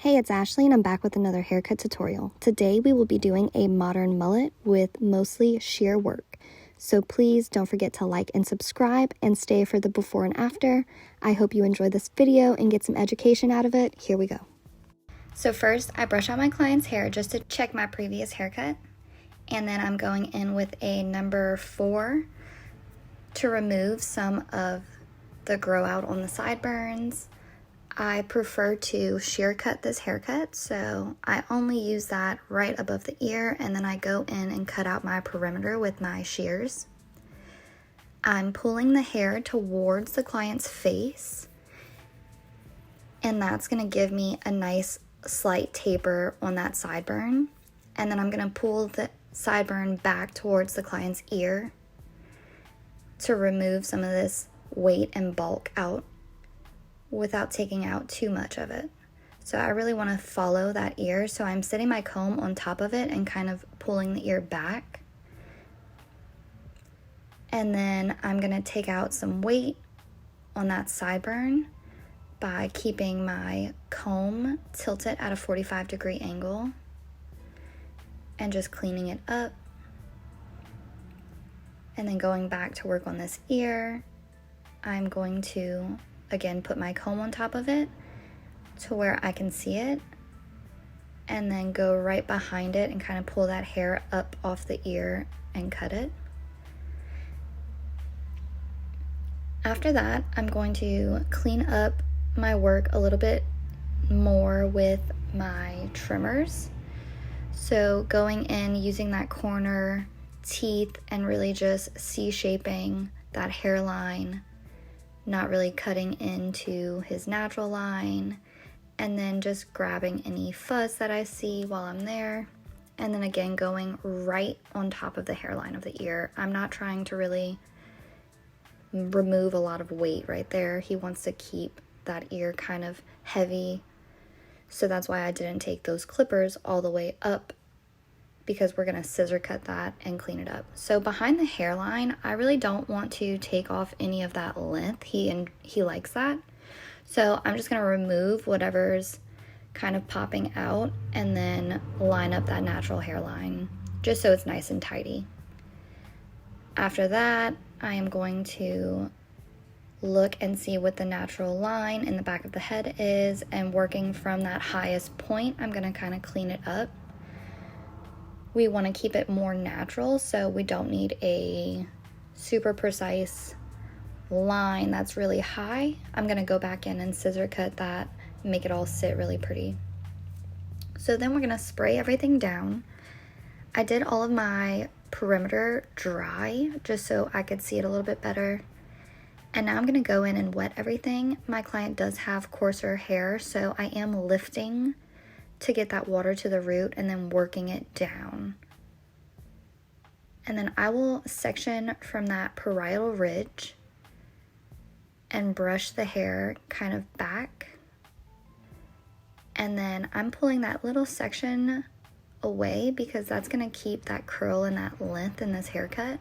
Hey, it's Ashlee and I'm back with another haircut tutorial. Today we will be doing a modern mullet with mostly shear work. So please don't forget to like and subscribe and stay for the before and after. I hope you enjoy this video and get some education out of it. Here we go. So first I brush out my client's hair just to check my previous haircut. And then I'm going in with a number 4 to remove some of the grow out on the sideburns. I prefer to shear cut this haircut, so I only use that right above the ear, and then I go in and cut out my perimeter with my shears. I'm pulling the hair towards the client's face, and that's going to give me a nice slight taper on that sideburn. And then I'm going to pull the sideburn back towards the client's ear to remove some of this weight and bulk out without taking out too much of it. So I really want to follow that ear, so I'm setting my comb on top of it and kind of pulling the ear back. And then I'm going to take out some weight on that sideburn by keeping my comb tilted at a 45-degree angle and just cleaning it up. And then going back to work on this ear, I'm going to again put my comb on top of it to where I can see it, and then go right behind it and kind of pull that hair up off the ear and cut it. After that, I'm going to clean up my work a little bit more with my trimmers. So going in, using that corner teeth and really just C-shaping that hairline, not really cutting into his natural line, and then just grabbing any fuzz that I see while I'm there, and then again going right on top of the hairline of the ear. I'm not trying to really remove a lot of weight right there. He wants to keep that ear kind of heavy, so that's why I didn't take those clippers all the way up, because we're going to scissor cut that and clean it up. So behind the hairline, I really don't want to take off any of that length. He likes that. So I'm just going to remove whatever's kind of popping out and then line up that natural hairline just so it's nice and tidy. After that, I am going to look and see what the natural line in the back of the head is, and working from that highest point, I'm going to kind of clean it up. We want to keep it more natural, so we don't need a super precise line that's really high. I'm going to go back in and scissor cut that, make it all sit really pretty. So then we're going to spray everything down. I did all of my perimeter dry just so I could see it a little bit better. And now I'm going to go in and wet everything. My client does have coarser hair, so I am lifting to get that water to the root and then working it down. And then I will section from that parietal ridge and brush the hair kind of back. And then I'm pulling that little section away because that's going to keep that curl and that length in this haircut.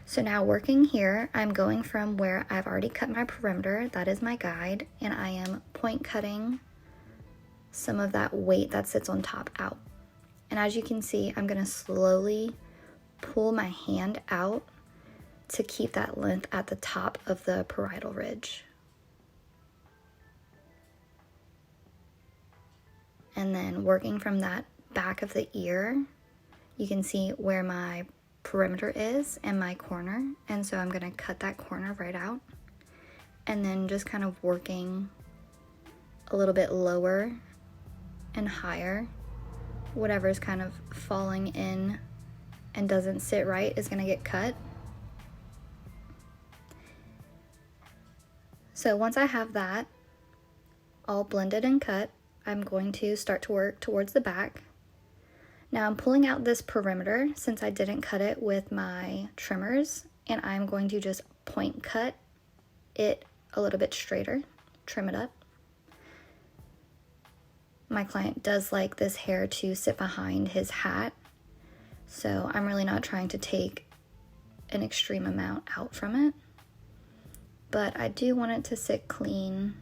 So now working here, I'm going from where I've already cut my perimeter, that is my guide, and I am point cutting some of that weight that sits on top out. And as you can see, I'm going to slowly pull my hand out to keep that length at the top of the parietal ridge. And then working from that back of the ear, you can see where my perimeter is and my corner. And so I'm going to cut that corner right out. And then just kind of working a little bit lower and higher. Whatever's kind of falling in and doesn't sit right is going to get cut. So once I have that all blended and cut, I'm going to start to work towards the back. Now I'm pulling out this perimeter since I didn't cut it with my trimmers, and I'm going to just point cut it a little bit straighter, trim it up. My client does like this hair to sit behind his hat, so I'm really not trying to take an extreme amount out from it. but I do want it to sit clean.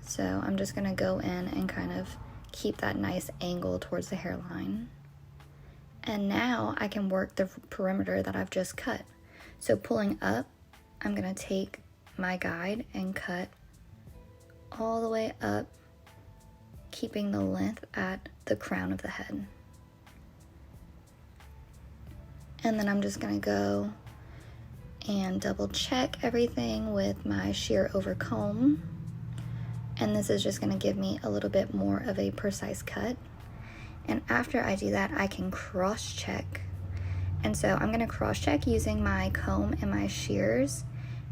So I'm just gonna go in and kind of keep that nice angle towards the hairline. And now I can work the perimeter that I've just cut. So pulling up, I'm gonna take my guide and cut all the way up, keeping the length at the crown of the head. And then I'm just gonna go and double check everything with my shear over comb. And this is just gonna give me a little bit more of a precise cut. And after I do that, I can cross check. And so I'm gonna cross check using my comb and my shears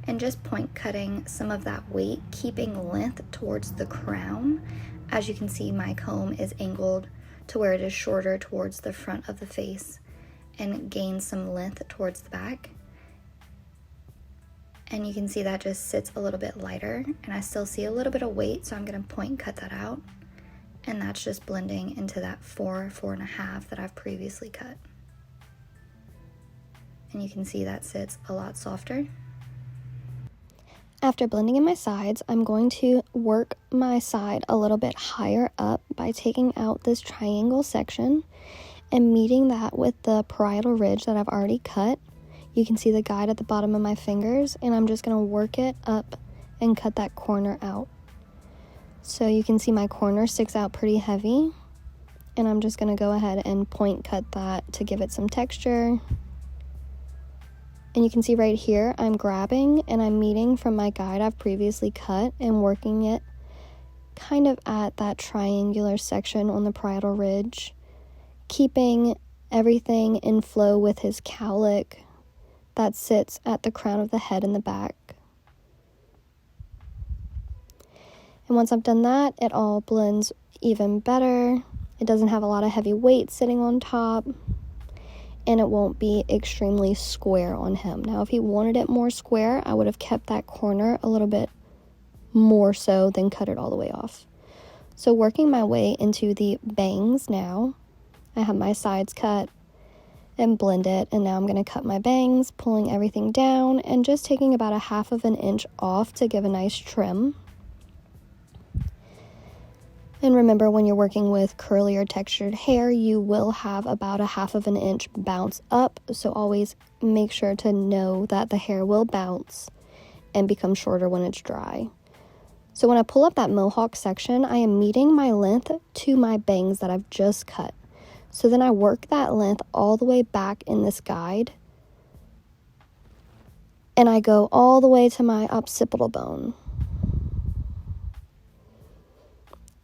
and just point cutting some of that weight, keeping length towards the crown. As you can see, my comb is angled to where it is shorter towards the front of the face and gains some length towards the back. And you can see that just sits a little bit lighter, and I still see a little bit of weight, so I'm gonna point cut that out. And that's just blending into that 4.5 that I've previously cut. And you can see that sits a lot softer. After blending in my sides, I'm going to work my side a little bit higher up by taking out this triangle section and meeting that with the parietal ridge that I've already cut. You can see the guide at the bottom of my fingers, and I'm just gonna work it up and cut that corner out. So you can see my corner sticks out pretty heavy, and I'm just gonna go ahead and point cut that to give it some texture. And you can see right here, I'm grabbing and I'm meeting from my guide I've previously cut and working it kind of at that triangular section on the parietal ridge, keeping everything in flow with his cowlick that sits at the crown of the head in the back. And once I've done that, it all blends even better. It doesn't have a lot of heavy weight sitting on top, and it won't be extremely square on him. Now, if he wanted it more square, I would have kept that corner a little bit more so than cut it all the way off. So working my way into the bangs now, I have my sides cut and blended, and now I'm going to cut my bangs, pulling everything down and just taking about 1/2 inch off to give a nice trim. And remember, when you're working with curly or textured hair, you will have about 1/2 inch bounce up, so always make sure to know that the hair will bounce and become shorter when it's dry. So when I pull up that mohawk section, I am meeting my length to my bangs that I've just cut. So then I work that length all the way back in this guide, and I go all the way to my occipital bone.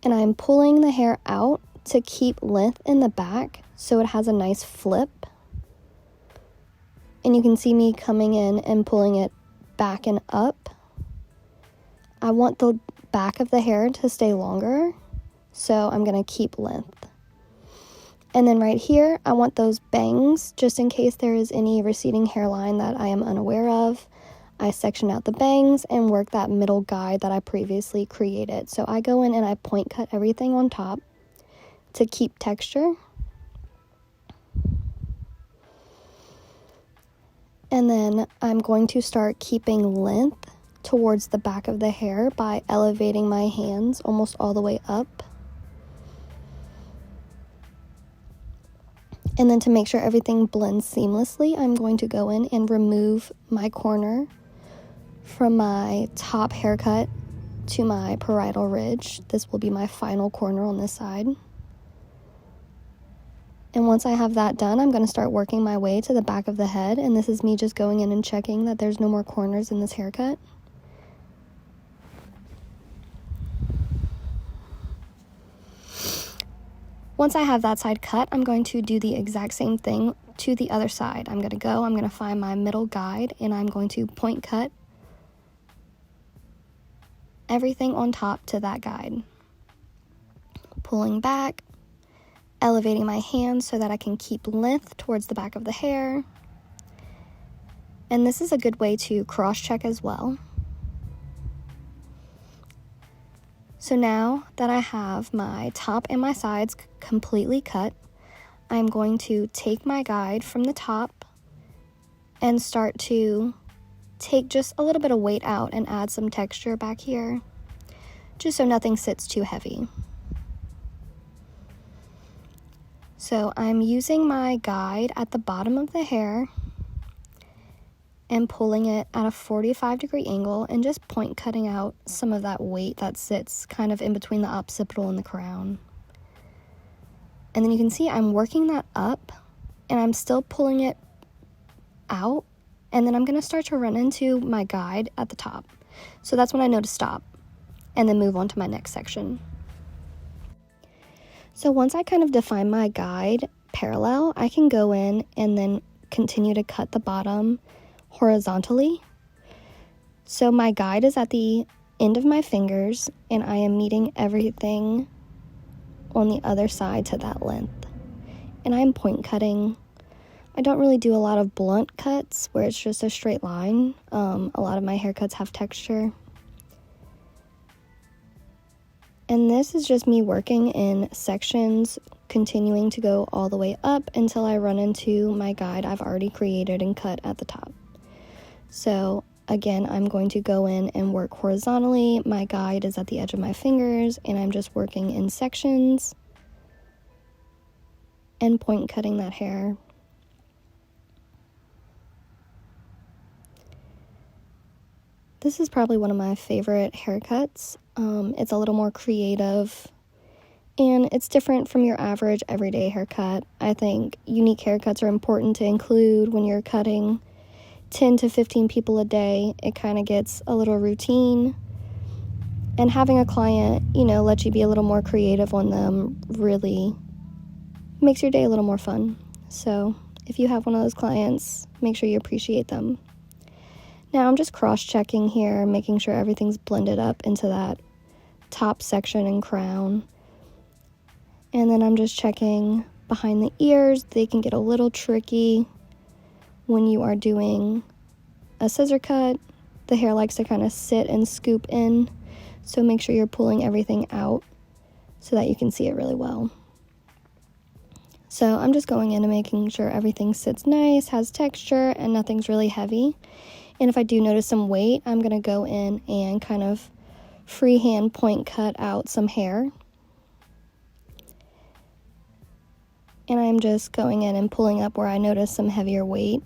And I'm pulling the hair out to keep length in the back so it has a nice flip. And you can see me coming in and pulling it back and up. I want the back of the hair to stay longer, so I'm going to keep length. And then right here, I want those bangs, just in case there is any receding hairline that I am unaware of. I section out the bangs and work that middle guide that I previously created. So I go in and I point cut everything on top to keep texture. And then I'm going to start keeping length towards the back of the hair by elevating my hands almost all the way up. And then to make sure everything blends seamlessly, I'm going to go in and remove my corner from my top haircut to my parietal ridge. This will be my final corner on this side. And once I have that done, I'm going to start working my way to the back of the head, and this is me just going in and checking that there's no more corners in this haircut. Once I have that side cut, I'm going to do the exact same thing to the other side. I'm going to find my middle guide, and I'm going to point cut everything on top to that guide. Pulling back, elevating my hands so that I can keep length towards the back of the hair. And this is a good way to cross-check as well. So now that I have my top and my sides completely cut, I'm going to take my guide from the top and start to take just a little bit of weight out and add some texture back here. just so nothing sits too heavy. So I'm using my guide at the bottom of the hair and pulling it at a 45-degree angle and just point cutting out some of that weight that sits kind of in between the occipital and the crown. And then you can see I'm working that up and I'm still pulling it out, and then I'm going to start to run into my guide at the top. So that's when I know to stop and then move on to my next section. So once I kind of define my guide parallel, I can go in and then continue to cut the bottom horizontally. So my guide is at the end of my fingers and I am meeting everything on the other side to that length. And I'm point cutting. I don't really do a lot of blunt cuts where it's just a straight line. A lot of my haircuts have texture. And this is just me working in sections, continuing to go all the way up until I run into my guide I've already created and cut at the top. So again, I'm going to go in and work horizontally. My guide is at the edge of my fingers and I'm just working in sections and point cutting that hair. This is probably one of my favorite haircuts. It's a little more creative and it's different from your average everyday haircut. I think unique haircuts are important to include when you're cutting 10 to 15 people a day. It kind of gets a little routine, and having a client, let you be a little more creative on them really makes your day a little more fun. So if you have one of those clients, make sure you appreciate them. Now I'm just cross-checking here, making sure everything's blended up into that top section and crown. And then I'm just checking behind the ears. They can get a little tricky when you are doing a scissor cut. The hair likes to kind of sit and scoop in, so make sure you're pulling everything out so that you can see it really well. So I'm just going in and making sure everything sits nice, has texture, and nothing's really heavy. And if I do notice some weight, I'm going to go in and kind of freehand point cut out some hair. And I'm just going in and pulling up where I notice some heavier weight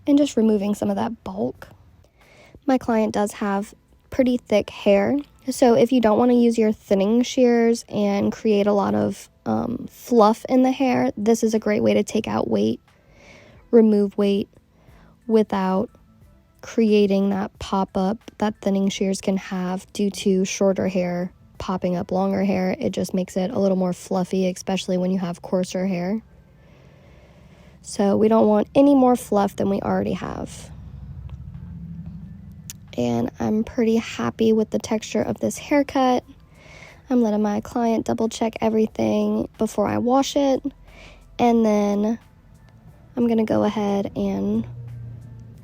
and just removing some of that bulk. My client does have pretty thick hair, so if you don't want to use your thinning shears and create a lot of fluff in the hair, this is a great way to take out weight, remove weight without creating that pop-up that thinning shears can have due to shorter hair popping up longer hair. It just makes it a little more fluffy, especially when you have coarser hair. So we don't want any more fluff than we already have. And I'm pretty happy with the texture of this haircut. I'm letting my client double check everything before I wash it. And then I'm going to go ahead and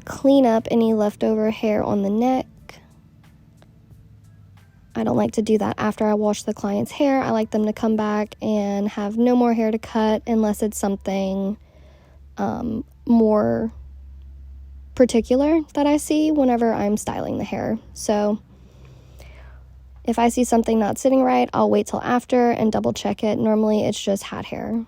clean up any leftover hair on the neck. I don't like to do that after I wash the client's hair. I like them to come back and have no more hair to cut unless it's something more particular that I see whenever I'm styling the hair. So if I see something not sitting right, I'll wait till after and double check it. Normally it's just hat hair.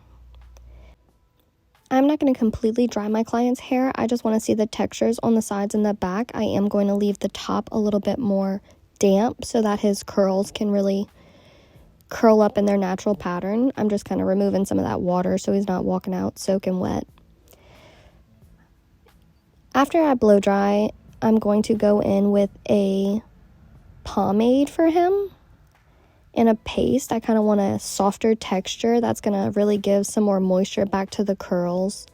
I'm not going to completely dry my client's hair. I just want to see the textures on the sides and the back. I am going to leave the top a little bit more damp so that his curls can really curl up in their natural pattern. I'm just kind of removing some of that water so he's not walking out soaking wet. After I blow dry, I'm going to go in with a pomade for him and a paste. I kind of want a softer texture that's going to really give some more moisture back to the curls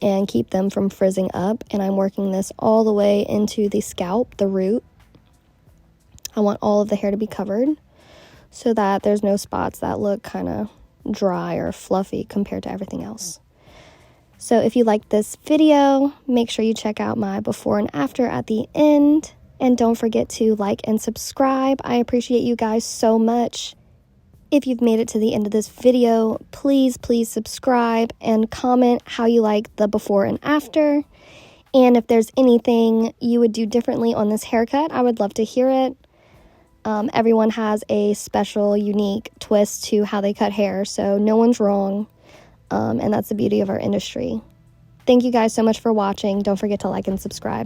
and keep them from frizzing up. And I'm working this all the way into the scalp, the root. I want all of the hair to be covered so that there's no spots that look kind of dry or fluffy compared to everything else. So if you liked this video, make sure you check out my before and after at the end. And don't forget to like and subscribe. I appreciate you guys so much. If you've made it to the end of this video, please subscribe and comment how you like the before and after. And if there's anything you would do differently on this haircut, I would love to hear it. Everyone has a special, unique twist to how they cut hair, so no one's wrong, and that's the beauty of our industry. Thank you guys so much for watching. Don't forget to like and subscribe.